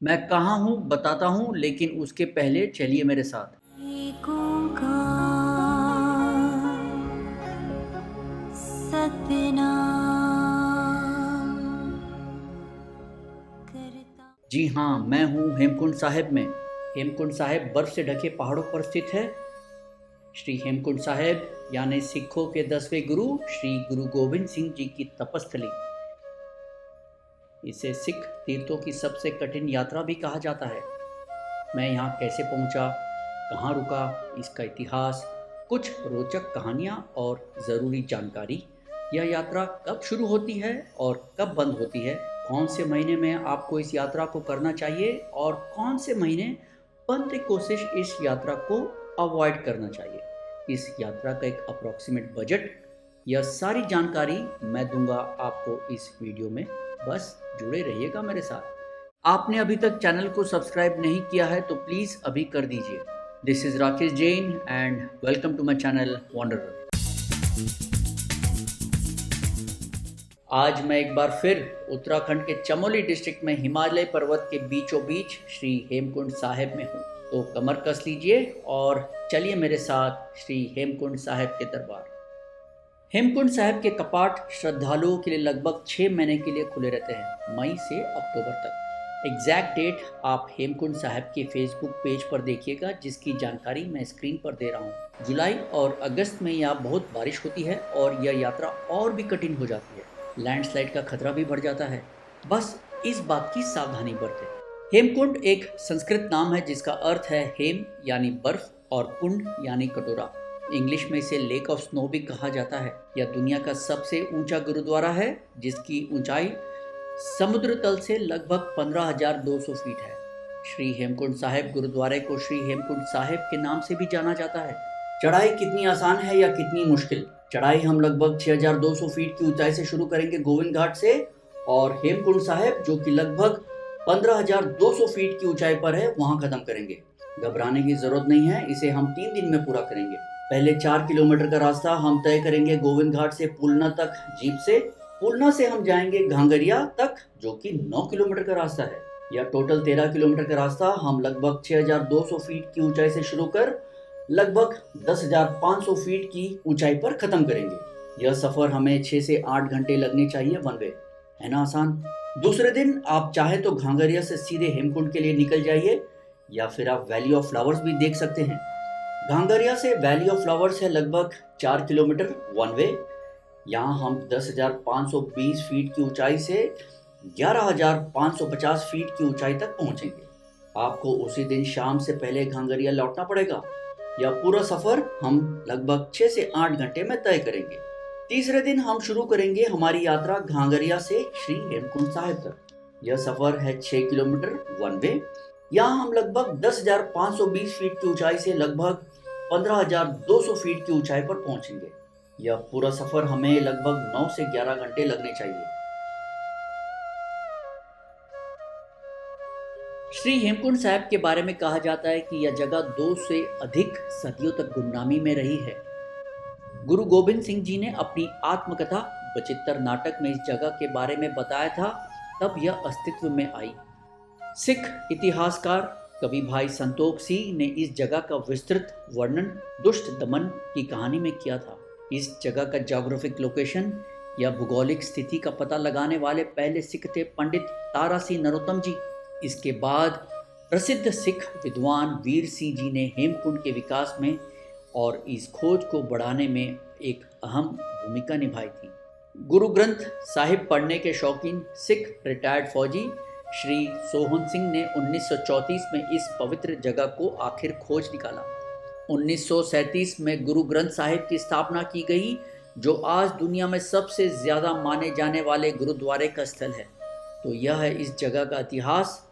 मैं कहाँ हूँ बताता हूँ, लेकिन उसके पहले चलिए मेरे साथ। एक ओंकार सतनाम करता। जी हाँ, मैं हूँ हेमकुंड साहिब में। हेमकुंड साहिब बर्फ से ढके पहाड़ों पर स्थित है। श्री हेमकुंड साहिब यानी सिखों के 10वें गुरु श्री गुरु गोविंद सिंह जी की तपस्थली। इसे सिख तीर्थों की सबसे कठिन यात्रा भी कहा जाता है। मैं यहाँ कैसे पहुँचा, कहाँ रुका, इसका इतिहास, कुछ रोचक कहानियाँ और ज़रूरी जानकारी। यह यात्रा कब शुरू होती है और कब बंद होती है, कौन से महीने में आपको इस यात्रा को करना चाहिए और कौन से महीने बंद की कोशिश इस यात्रा को अवॉइड करना चाहिए, इस यात्रा का एक अप्रॉक्सीमेट बजट, यह सारी जानकारी मैं दूंगा आपको इस वीडियो में। बस जुड़े रहिएगा मेरे साथ। आपने अभी तक चैनल को सब्सक्राइब नहीं किया है तो प्लीज़ अभी कर दीजिए। This is Rakesh Jain and welcome to my channel wanderer. आज मैं एक बार फिर उत्तराखंड के चमोली डिस्ट्रिक्ट में हिमालय पर्वत के बीचों बीच श्री हेमकुंड साहिब में हूँ। तो कमर कस लीजिए और चलिए मेरे साथ श्री हेमकुंड साहिब के दरबार। हेमकुंड साहिब के कपाट श्रद्धालुओं के लिए लगभग 6 महीने के लिए खुले रहते हैं, मई से अक्टूबर तक। एग्जैक्ट डेट आप हेमकुंड साहिब के फेसबुक पेज पर देखिएगा, जिसकी जानकारी मैं स्क्रीन पर दे रहा हूँ। जुलाई और अगस्त में यहाँ बहुत बारिश होती है और यह यात्रा और भी कठिन हो जाती है। लैंडस्लाइड का खतरा भी बढ़ जाता है, बस इस बात की सावधानी बरतें। हेमकुंड एक संस्कृत नाम है जिसका अर्थ है हेम यानी बर्फ और कुंड यानी कटोरा। इंग्लिश में इसे लेक ऑफ स्नो भी कहा जाता है। यह दुनिया का सबसे ऊंचा गुरुद्वारा है, जिसकी ऊंचाई समुद्र तल से लगभग 15,200 फीट है। श्री हेमकुंड साहिब गुरुद्वारे को श्री हेमकुंड साहिब के नाम से भी जाना जाता है। चढ़ाई कितनी आसान है या कितनी मुश्किल? चढ़ाई हम लगभग 6,200 फीट की ऊंचाई से शुरू करेंगे गोविंद घाट से, और हेमकुंड साहिब जो कि लगभग 15,200 फीट की ऊंचाई पर है वहां खत्म करेंगे। घबराने की जरूरत नहीं है, इसे हम 3 दिन में पूरा करेंगे। पहले 4 किलोमीटर का रास्ता हम तय करेंगे गोविंद घाट से पुलना तक जीप से। पुलना से हम जाएंगे घांगरिया तक, जो कि 9 किलोमीटर का रास्ता है। यह टोटल 13 किलोमीटर का रास्ता हम लगभग 6,200 फीट की ऊंचाई से शुरू कर लगभग 10,500 फीट की ऊंचाई पर खत्म करेंगे। यह सफर हमें 6 से 8 घंटे लगने चाहिए वन वे, है ना आसान? दूसरे दिन आप चाहे तो घांगरिया से सीधे हेमकुंड के लिए निकल जाइए, या फिर आप वैली ऑफ फ्लावर्स भी देख सकते हैं। घांगरिया से वैली ऑफ फ्लावर्स है लगभग 4 किलोमीटर वन वे। यहाँ हम 10,520 फीट की ऊंचाई से 11,550 फीट की ऊंचाई तक पहुंचेंगे। आपको उसी दिन शाम से पहले घांगरिया लौटना पड़ेगा। यह पूरा सफर हम लगभग 6 से 8 घंटे में तय करेंगे। तीसरे दिन हम शुरू करेंगे हमारी यात्रा घांगरिया से श्री हेमकुंड साहिब तक। यह सफर है 6 किलोमीटर वन वे। यहाँ हम लगभग 10,520 फीट की ऊंचाई से लगभग 15,200 फीट की ऊंचाई पर पहुंचेंगे। यह पूरा सफर हमें लगभग 9 से 11 घंटे लगने चाहिए। श्री हेमकुंड साहिब के बारे में कहा जाता है कि यह जगह 2 से अधिक सदियों तक गुमनामी में रही है। गुरु गोविंद सिंह जी ने अपनी आत्मकथा बचित्तर नाटक में इस जगह के बारे में बताया था, तब यह अस्तित्व में आई। सिख इतिहासकार कवि भाई संतोख सिंह ने इस जगह का विस्तृत वर्णन दुष्ट दमन की कहानी में किया था। इस जगह का ज्योग्राफिक लोकेशन या भूगोलिक स्थिति का पता लगाने वाले पहले सिख थे पंडित तारा सिंह नरोत्तम जी। इसके बाद प्रसिद्ध सिख विद्वान वीर सिंह जी ने हेमकुंड के विकास में और इस खोज को बढ़ाने में एक अहम भूमिका निभाई थी। गुरु ग्रंथ साहिब पढ़ने के शौकीन सिख रिटायर्ड फौजी श्री सोहन सिंह ने 1934 में इस पवित्र जगह को आखिर खोज निकाला। 1937 में गुरु ग्रंथ साहिब की स्थापना की गई, जो आज दुनिया में सबसे ज़्यादा माने जाने वाले गुरुद्वारे का स्थल है। तो यह है इस जगह का इतिहास।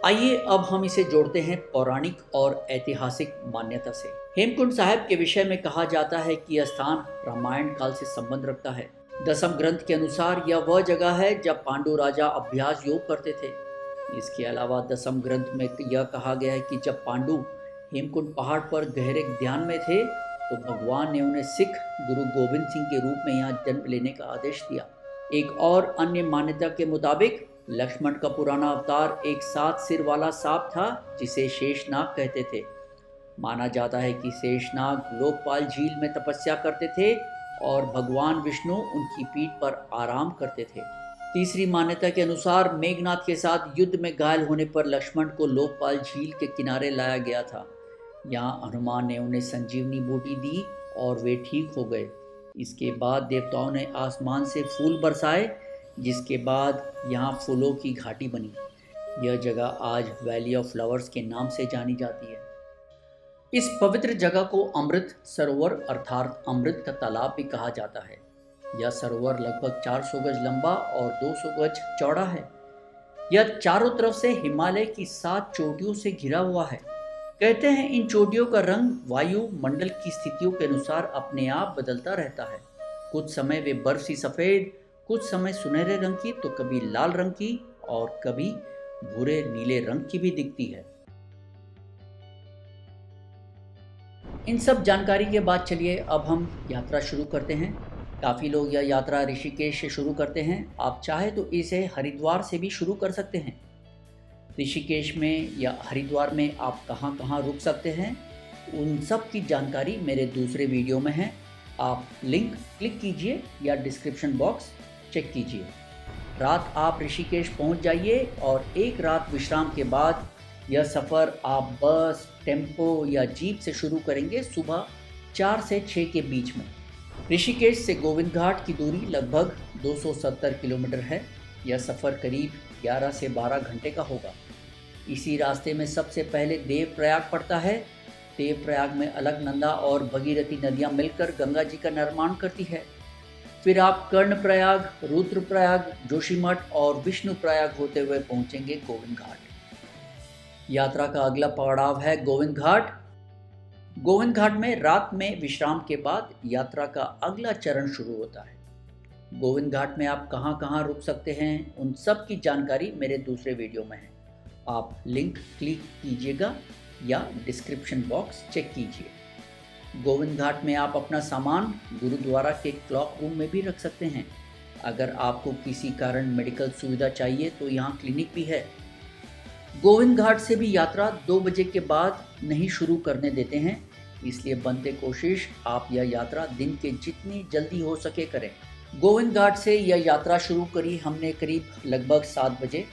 आइए अब हम इसे जोड़ते हैं पौराणिक और ऐतिहासिक मान्यता से। हेमकुंड साहिब के विषय में कहा जाता है कि यह स्थान रामायण काल से संबंध रखता है। दसम ग्रंथ के अनुसार यह वह जगह है जब पांडु राजा अभ्यास योग करते थे। इसके अलावा दसम ग्रंथ में यह कहा गया है कि जब पांडु हेमकुंड पहाड़ पर गहरे ध्यान में थे तो भगवान ने उन्हें सिख गुरु गोविंद सिंह के रूप में यहाँ जन्म लेने का आदेश दिया। एक और अन्य मान्यता के मुताबिक लक्ष्मण का पुराना अवतार एक 7 सिर वाला सांप था जिसे शेषनाग कहते थे। माना जाता है कि शेषनाग लोकपाल झील में तपस्या करते थे और भगवान विष्णु उनकी पीठ पर आराम करते थे। तीसरी मान्यता के अनुसार मेघनाथ के साथ युद्ध में घायल होने पर लक्ष्मण को लोकपाल झील के किनारे लाया गया था। यहाँ हनुमान ने उन्हें संजीवनी बूटी दी और वे ठीक हो गए। इसके बाद देवताओं ने आसमान से फूल बरसाए, जिसके बाद यहाँ फूलों की घाटी बनी। यह जगह आज वैली ऑफ फ्लावर्स के नाम से जानी जाती है। इस पवित्र जगह को अमृत सरोवर अर्थात अमृत का तालाब भी कहा जाता है। यह सरोवर लगभग 400 गज लंबा और 200 गज चौड़ा है। यह चारों तरफ से हिमालय की 7 चोटियों से घिरा हुआ है। कहते हैं इन चोटियों का रंग वायु मंडल की स्थितियों के अनुसार अपने आप बदलता रहता है। कुछ समय वे बर्फ सी सफ़ेद, कुछ समय सुनहरे रंग की, तो कभी लाल रंग की और कभी भूरे नीले रंग की भी दिखती है। इन सब जानकारी के बाद चलिए अब हम यात्रा शुरू करते हैं। काफ़ी लोग यह यात्रा ऋषिकेश से शुरू करते हैं। आप चाहे तो इसे हरिद्वार से भी शुरू कर सकते हैं। ऋषिकेश में या हरिद्वार में आप कहाँ कहाँ रुक सकते हैं, उन सब की जानकारी मेरे दूसरे वीडियो में है। आप लिंक क्लिक कीजिए या डिस्क्रिप्शन बॉक्स चेक कीजिए। रात आप ऋषिकेश पहुंच जाइए और एक रात विश्राम के बाद यह सफ़र आप बस, टेम्पो या जीप से शुरू करेंगे सुबह 4 से 6 के बीच में। ऋषिकेश से गोविंद घाट की दूरी लगभग 270 किलोमीटर है। यह सफ़र करीब 11 से 12 घंटे का होगा। इसी रास्ते में सबसे पहले देवप्रयाग पड़ता है। देवप्रयाग में अलकनंदा और भगीरथी नदियाँ मिलकर गंगा जी का निर्माण करती है। फिर आप कर्णप्रयाग, रुद्रप्रयाग, जोशीमठ और विष्णुप्रयाग होते हुए पहुंचेंगे गोविंद घाट। यात्रा का अगला पड़ाव है गोविंद घाट। गोविंद घाट में रात में विश्राम के बाद यात्रा का अगला चरण शुरू होता है। गोविंद घाट में आप कहाँ कहाँ रुक सकते हैं, उन सब की जानकारी मेरे दूसरे वीडियो में है। आप लिंक क्लिक कीजिएगा या डिस्क्रिप्शन बॉक्स चेक कीजिए। गोविंद घाट में आप अपना सामान गुरुद्वारा के क्लॉक रूम में भी रख सकते हैं। अगर आपको किसी कारण मेडिकल सुविधा चाहिए तो यहाँ क्लिनिक भी है। गोविंद घाट से भी यात्रा 2 बजे के बाद नहीं शुरू करने देते हैं, इसलिए बनते कोशिश आप यह यात्रा दिन के जितनी जल्दी हो सके करें। गोविंद घाट से यह यात्रा शुरू करी हमने करीब लगभग 7 बजे।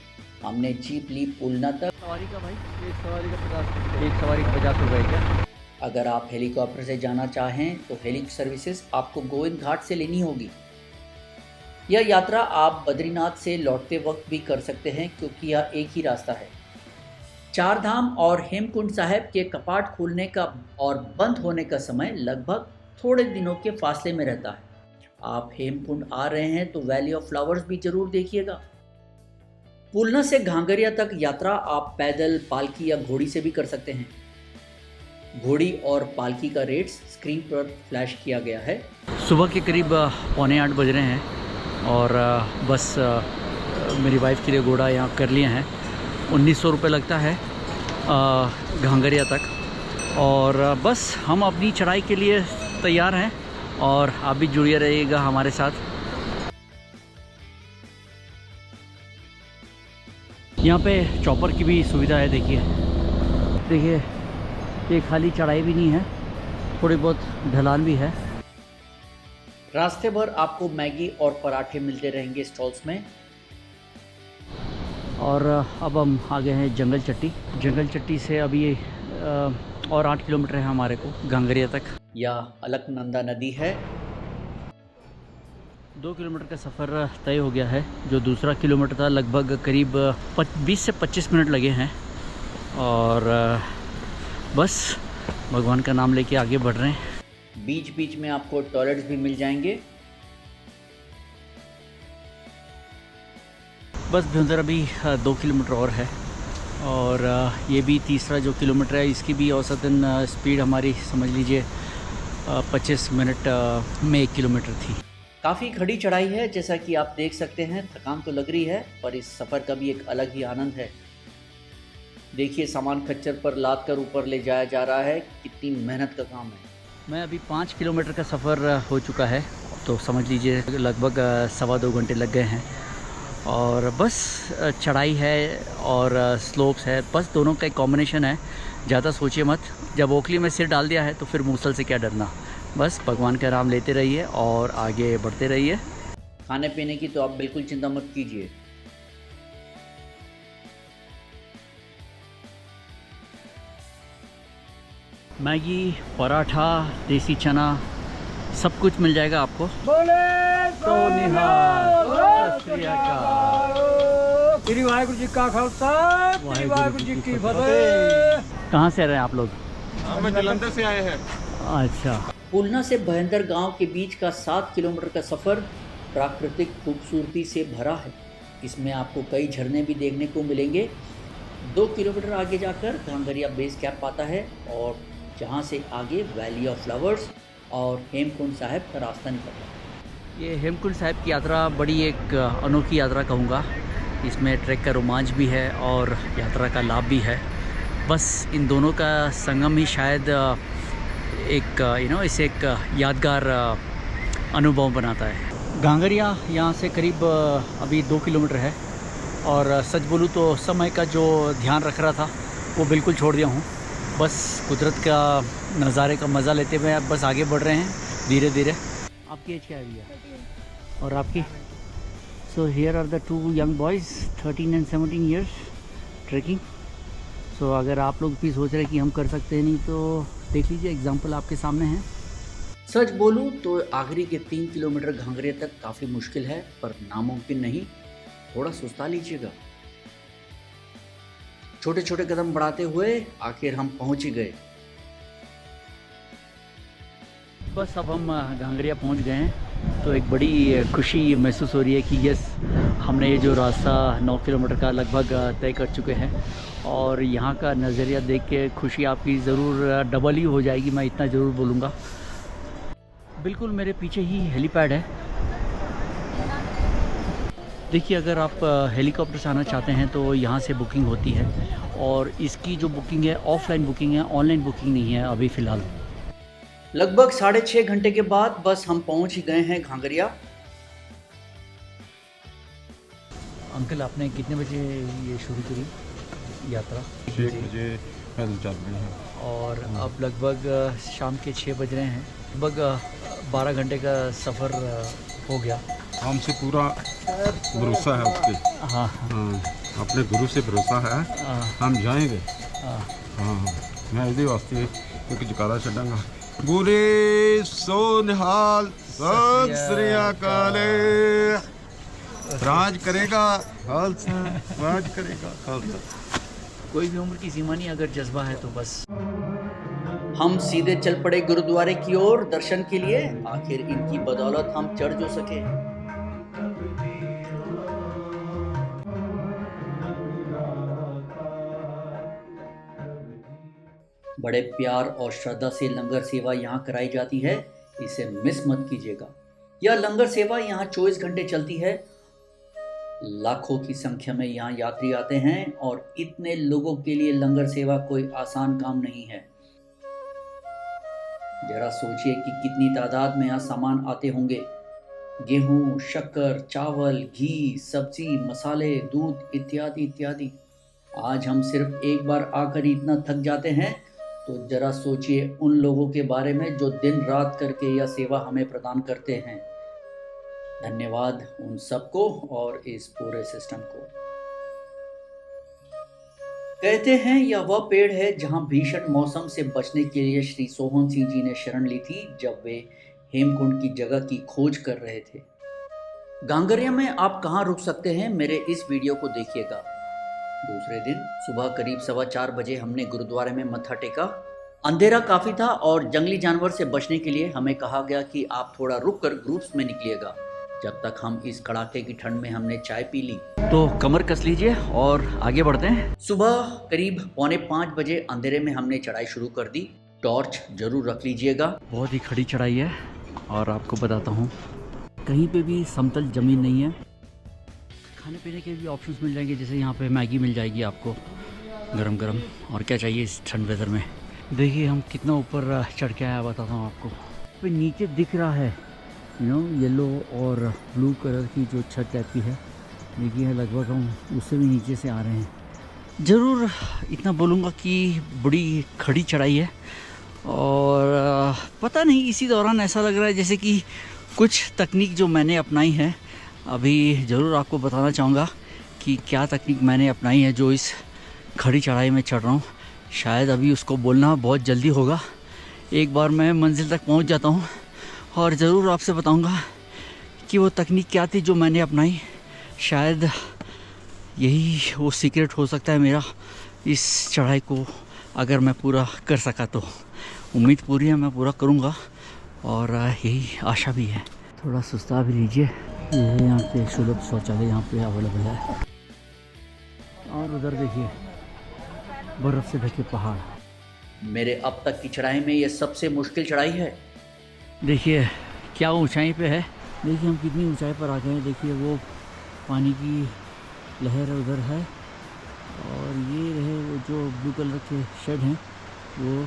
हमने जीप ली पुलना तक। सवारी का भाई एक सवारी का 50 रुपये क्या? अगर आप हेलीकॉप्टर से जाना चाहें तो हेली सर्विसेज आपको गोविंद घाट से लेनी होगी। यह यात्रा आप बद्रीनाथ से लौटते वक्त भी कर सकते हैं क्योंकि यह एक ही रास्ता है। 4 धाम और हेमकुंड साहिब के कपाट खोलने का और बंद होने का समय लगभग थोड़े दिनों के फासले में रहता है। आप हेमकुंड आ रहे हैं तो वैली ऑफ फ्लावर्स भी जरूर देखिएगा। पुलना से घांगरिया तक यात्रा आप पैदल, पालकी या घोड़ी से भी कर सकते हैं। घोड़ी और पालकी का रेट्स स्क्रीन पर फ्लैश किया गया है। सुबह के करीब 7:45 बज रहे हैं और बस मेरी वाइफ के लिए घोड़ा यहाँ कर लिए हैं। 1900 रुपये लगता है घांगरिया तक। और बस हम अपनी चढ़ाई के लिए तैयार हैं और आप भी जुड़े रहिएगा हमारे साथ। यहाँ पे चॉपर की भी सुविधा है। देखिए ये खाली चढ़ाई भी नहीं है, थोड़ी बहुत ढलान भी है। रास्ते भर आपको मैगी और पराठे मिलते रहेंगे स्टॉल्स में। और अब हम आ गए हैं जंगल चट्टी से अभी और 8 किलोमीटर है हमारे को घांगरिया तक। यह अलकनंदा नदी है। 2 किलोमीटर का सफ़र तय हो गया है। जो दूसरा किलोमीटर था लगभग करीब 20 से 25 मिनट लगे हैं। और बस भगवान का नाम लेके आगे बढ़ रहे हैं। बीच बीच में आपको टॉयलेट्स भी मिल जाएंगे। बस भुंदर अभी 2 किलोमीटर और है और ये भी तीसरा जो किलोमीटर है इसकी भी औसतन स्पीड हमारी समझ लीजिए 25 मिनट में 1 किलोमीटर थी। काफ़ी खड़ी चढ़ाई है, जैसा कि आप देख सकते हैं। थकान तो लग रही है पर इस सफ़र का भी एक अलग ही आनंद है। देखिए सामान खच्चर पर लाद कर ऊपर ले जाया जा रहा है। कितनी मेहनत का काम है। मैं अभी 5 किलोमीटर का सफ़र हो चुका है तो समझ लीजिए लगभग 2.25 घंटे लग गए हैं। और बस चढ़ाई है और स्लोप्स है, बस दोनों का एक कॉम्बिनेशन है। ज़्यादा सोचिए मत, जब ओखली में सिर डाल दिया है तो फिर मूसल से क्या डरना। बस भगवान का नाम लेते रहिए और आगे बढ़ते रहिए। खाने पीने की तो आप बिल्कुल चिंता मत कीजिए। मैगी, पराठा, देसी चना, सब कुछ मिल जाएगा आपको। तो निहाल, सत श्री अकाल। श्री वाहिगुरु जी का खालसा, श्री वाहिगुरु जी की फतेह। कहाँ से रहे हैं आप लोग? हम जलंधर से आए हैं। अच्छा। पुलना से भयंदर गांव के बीच का 7 किलोमीटर का सफ़र प्राकृतिक खूबसूरती से भरा है। इसमें आपको कई झरने भी देखने को मिलेंगे। 2 किलोमीटर आगे जाकर घांगरिया बेस कैंप आता है और जहां से आगे वैली ऑफ फ्लावर्स और हेमकुंड साहिब का रास्ता निकलता है। ये हेमकुंड साहिब की यात्रा बड़ी एक अनोखी यात्रा कहूँगा। इसमें ट्रैक का रोमांच भी है और यात्रा का लाभ भी है। बस इन दोनों का संगम ही शायद एक इसे एक यादगार अनुभव बनाता है। घांगरिया यहाँ से करीब अभी 2 किलोमीटर है और सच बोलूँ तो समय का जो ध्यान रख रहा था वो बिल्कुल छोड़ दिया हूँ। बस कुदरत का नज़ारे का मज़ा लेते हुए अब बस आगे बढ़ रहे हैं धीरे धीरे। आपकी एज क्या है भैया? और आपकी? So here are the 2 young boys 13 and 17 years trekking. So अगर आप लोग भी सोच रहे हैं कि हम कर सकते हैं नहीं तो देख लीजिए, एग्जाम्पल आपके सामने है। सच बोलूं तो आखिरी के 3 किलोमीटर घांगरिया तक काफ़ी मुश्किल है, पर नामुमकिन नहीं। थोड़ा सुस्ता लीजिएगा। छोटे छोटे कदम बढ़ाते हुए आखिर हम पहुंच ही गए। बस अब हम घांगरिया पहुंच गए हैं तो एक बड़ी खुशी महसूस हो रही है कि यस, हमने ये जो रास्ता 9 किलोमीटर का लगभग तय कर चुके हैं। और यहाँ का नज़रिया देख के खुशी आपकी ज़रूर डबल ही हो जाएगी, मैं इतना ज़रूर बोलूँगा। बिल्कुल मेरे पीछे ही हेलीपैड है। देखिए, अगर आप हेलीकॉप्टर से आना चाहते हैं तो यहाँ से बुकिंग होती है और इसकी जो बुकिंग है ऑफलाइन बुकिंग है, ऑनलाइन बुकिंग नहीं है अभी फ़िलहाल। लगभग 6.5 घंटे के बाद बस हम पहुंच ही गए हैं घांगरिया। अंकल, आपने कितने बजे ये शुरू करी यात्रा? 6 बजे पैदल चल रहे हैं और अब लगभग शाम के 6 बज रहे हैं। लगभग 12 घंटे का सफ़र हो गया। हमसे पूरा भरोसा है उसके। हाँ हाँ, अपने गुरु से भरोसा है। हम जाएंगे। हाँ, मैं इसी वास्ते एक जकारा छड़ांगा। बुरे सो निहाल, सत श्री अकाल। राज करेगा खालसा, राज करेगा खालसा। कोई भी उम्र की सीमा नहीं, अगर जज्बा है तो बस। हम सीधे चल पड़े गुरुद्वारे की ओर दर्शन के लिए। आखिर इनकी बदौलत हम चढ़ जो सके। बड़े प्यार और श्रद्धा से लंगर सेवा यहाँ कराई जाती है, इसे मिस मत कीजिएगा। यह लंगर सेवा यहाँ 24 घंटे चलती है। लाखों की संख्या में यहाँ यात्री आते हैं और इतने लोगों के लिए लंगर सेवा कोई आसान काम नहीं है। जरा सोचिए कि कितनी तादाद में यहाँ सामान आते होंगे। गेहूं, शक्कर, चावल, घी, सब्जी, मसाले, दूध इत्यादि इत्यादि। आज हम सिर्फ एक बार आकर इतना थक जाते हैं, तो जरा सोचिए उन लोगों के बारे में जो दिन रात करके यह सेवा हमें प्रदान करते हैं। धन्यवाद उन सबको और इस पूरे सिस्टम को। कहते हैं यह वह पेड़ है जहां भीषण मौसम से बचने के लिए श्री सोहन सिंह जी ने शरण ली थी जब वे हेमकुंड की जगह की खोज कर रहे थे। घांगरिया में आप कहां रुक सकते हैं, मेरे इस वीडियो को देखिएगा। दूसरे दिन सुबह करीब 4:15 बजे हमने गुरुद्वारे में मत्था टेका। अंधेरा काफी था और जंगली जानवर से बचने के लिए हमें कहा गया कि आप थोड़ा रुक कर ग्रुप्स में निकलिएगा। जब तक हम इस कड़ाके की ठंड में हमने चाय पी ली। तो कमर कस लीजिए और आगे बढ़ते हैं। सुबह करीब 4:45 बजे अंधेरे में हमने चढ़ाई शुरू कर दी। टॉर्च जरूर रख लीजिएगा। बहुत ही खड़ी चढ़ाई है और आपको बताता हूँ कहीं पे भी समतल ज़मीन नहीं है। खाने पीने के भी ऑप्शंस मिल जाएंगे, जैसे यहाँ पे मैगी मिल जाएगी आपको गरम गरम, और क्या चाहिए इस ठंड वेदर में। देखिए हम कितना ऊपर चढ़ के आया बताता हूँ आपको। पे नीचे दिख रहा है येलो और ब्लू कलर की जो छत टाइप की है, देखिए लगभग हम उससे भी नीचे से आ रहे हैं। ज़रूर इतना बोलूँगा कि बड़ी खड़ी चढ़ाई है और पता नहीं इसी दौरान ऐसा लग रहा है जैसे कि कुछ तकनीक जो मैंने अपनाई है, अभी ज़रूर आपको बताना चाहूँगा कि क्या तकनीक मैंने अपनाई है जो इस खड़ी चढ़ाई में चढ़ रहा हूँ। शायद अभी उसको बोलना बहुत जल्दी होगा, एक बार मैं मंजिल तक पहुँच जाता हूँ और ज़रूर आपसे बताऊँगा कि वो तकनीक क्या थी जो मैंने अपनाई। शायद यही वो सीक्रेट हो सकता है मेरा इस चढ़ाई को अगर मैं पूरा कर सका तो। उम्मीद पूरी है मैं पूरा करूँगा और यही आशा भी है। थोड़ा सुस्ता भी लीजिए। ये है यहाँ पे सुलभ शौचालय यहाँ पे अवेलेबल है। और उधर देखिए बर्फ़ से ढके पहाड़। मेरे अब तक की चढ़ाई में ये सबसे मुश्किल चढ़ाई है। देखिए क्या ऊंचाई पे है, देखिए हम कितनी ऊंचाई पर आ गए हैं। देखिए वो पानी की लहर उधर है और ये रहे वो जो ब्लू कलर के शेड हैं, वो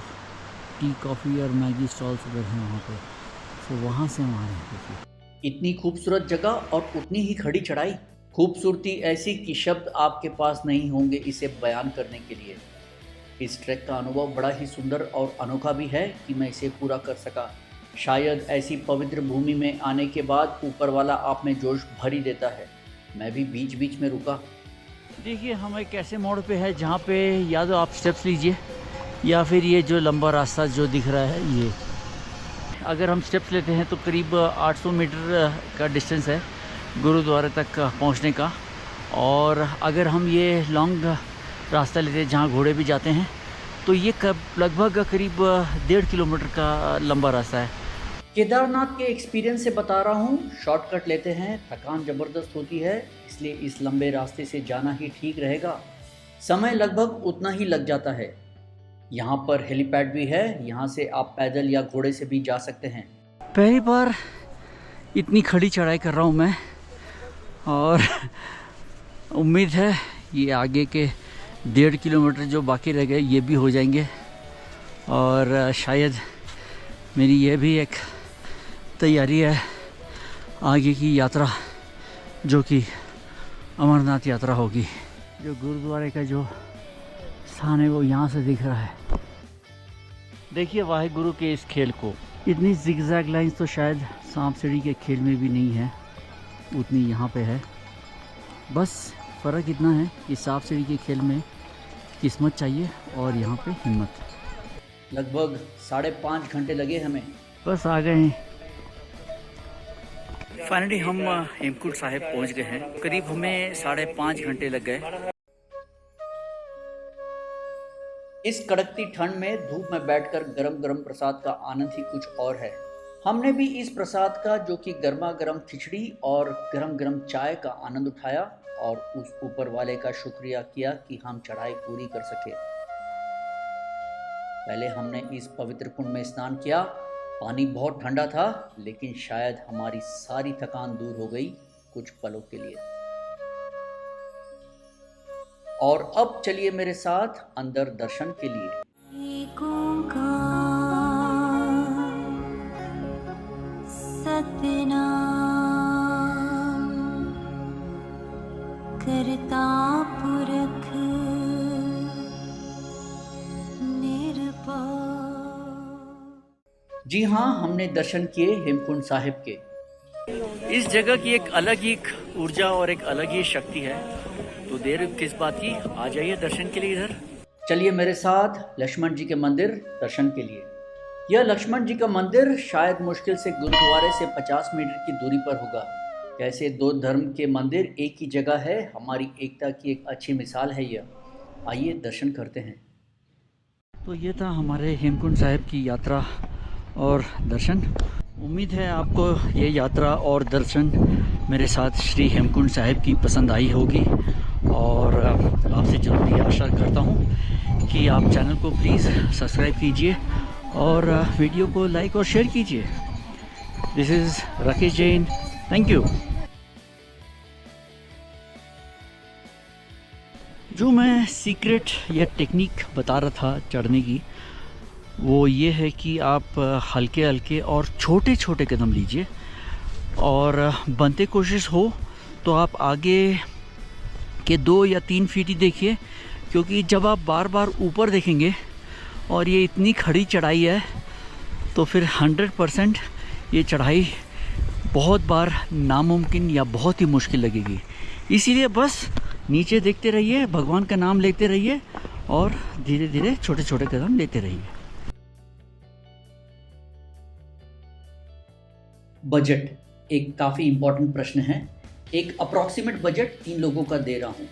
टी कॉफ़ी और मैगी स्टॉल्स उधर हैं वहाँ पे। तो वहाँ से हम आ रहे हैं। देखिए इतनी खूबसूरत जगह और उतनी ही खड़ी चढ़ाई। खूबसूरती ऐसी कि शब्द आपके पास नहीं होंगे इसे बयान करने के लिए। इस ट्रैक का अनुभव बड़ा ही सुंदर और अनोखा भी है कि मैं इसे पूरा कर सका। शायद ऐसी पवित्र भूमि में आने के बाद ऊपर वाला आप में जोश भर ही देता है। मैं भी बीच बीच में रुका। देखिए हम एक ऐसे मोड़ पे है जहाँ पे या तो आप स्टेप्स लीजिए या फिर ये जो लंबा रास्ता जो दिख रहा है, ये अगर हम स्टेप्स लेते हैं तो करीब 800 मीटर का डिस्टेंस है गुरुद्वारे तक पहुंचने का। और अगर हम ये लॉन्ग रास्ता लेते हैं जहां घोड़े भी जाते हैं तो ये लगभग करीब 1.5 किलोमीटर का लंबा रास्ता है। केदारनाथ के एक्सपीरियंस से बता रहा हूँ, शॉर्टकट लेते हैं, थकान ज़बरदस्त होती है, इसलिए इस लंबे रास्ते से जाना ही ठीक रहेगा। समय लगभग उतना ही लग जाता है। यहाँ पर हेलीपैड भी है, यहाँ से आप पैदल या घोड़े से भी जा सकते हैं। पहली बार इतनी खड़ी चढ़ाई कर रहा हूँ मैं और उम्मीद है ये आगे के 1.5 किलोमीटर जो बाकी रह गए ये भी हो जाएंगे और शायद मेरी ये भी एक तैयारी है आगे की यात्रा, जो कि अमरनाथ यात्रा होगी। जो गुरुद्वारे का जो स्थान है वो यहाँ से दिख रहा है। देखिए वाहिगुरु के इस खेल को, इतनी जिगजैग लाइन्स तो शायद सांप सीढ़ी के खेल में भी नहीं है, उतनी यहाँ पे है। बस फ़र्क इतना है कि सांप सीढ़ी के खेल में किस्मत चाहिए और यहाँ पे हिम्मत। लगभग 5.5 घंटे लगे हमें। बस आ गए हैं। फाइनली हम हेमकुंड साहिब पहुँच गए हैं। करीब हमें 5.5 घंटे लग गए। इस कड़कती ठंड में धूप में बैठकर गरम गरम प्रसाद का आनंद ही कुछ और है। हमने भी इस प्रसाद का, जो कि गर्मा गर्म खिचड़ी और गरम गरम चाय का आनंद उठाया और उस ऊपर वाले का शुक्रिया किया कि हम चढ़ाई पूरी कर सके। पहले हमने इस पवित्र कुंड में स्नान किया। पानी बहुत ठंडा था, लेकिन शायद हमारी सारी थकान दूर हो गई कुछ पलों के लिए। और अब चलिए मेरे साथ अंदर दर्शन के लिए। एक ओंकार सतनाम करता पुरख निर्भय। जी हाँ, हमने दर्शन किए हेमकुंड साहिब के। इस जगह की एक अलग ही ऊर्जा और एक अलग ही शक्ति है, तो देर किस बात की, आ जाइए दर्शन के लिए इधर। चलिए मेरे साथ लक्ष्मण जी के मंदिर दर्शन के लिए। यह लक्ष्मण जी का मंदिर शायद मुश्किल से गुरुद्वारे से 50 मीटर की दूरी पर होगा। कैसे दो धर्म के मंदिर एक ही जगह है, हमारी एकता की एक अच्छी मिसाल है यह। आइए दर्शन करते हैं। तो ये था हमारे हेमकुंड साहिब की यात्रा और दर्शन। उम्मीद है आपको ये यात्रा और दर्शन मेरे साथ श्री हेमकुंड साहिब की पसंद आई होगी और आपसे जरूर ये आशा करता हूँ कि आप चैनल को प्लीज़ सब्सक्राइब कीजिए और वीडियो को लाइक और शेयर कीजिए। This is Rakesh Jain, thank you. जो मैं सीक्रेट या टेक्निक बता रहा था चढ़ने की, वो ये है कि आप हल्के हल्के और छोटे छोटे कदम लीजिए और बनते कोशिश हो तो आप आगे कि 2 या 3 फीट ही देखिए, क्योंकि जब आप बार बार ऊपर देखेंगे और ये इतनी खड़ी चढ़ाई है तो फिर 100% ये चढ़ाई बहुत बार नामुमकिन या बहुत ही मुश्किल लगेगी। इसीलिए बस नीचे देखते रहिए, भगवान का नाम लेते रहिए और धीरे धीरे छोटे छोटे कदम लेते रहिए। बजट एक काफ़ी इम्पोर्टेंट प्रश्न है। एक अप्रॉक्सीमेट बजट 3 लोगों का दे रहा हूँ।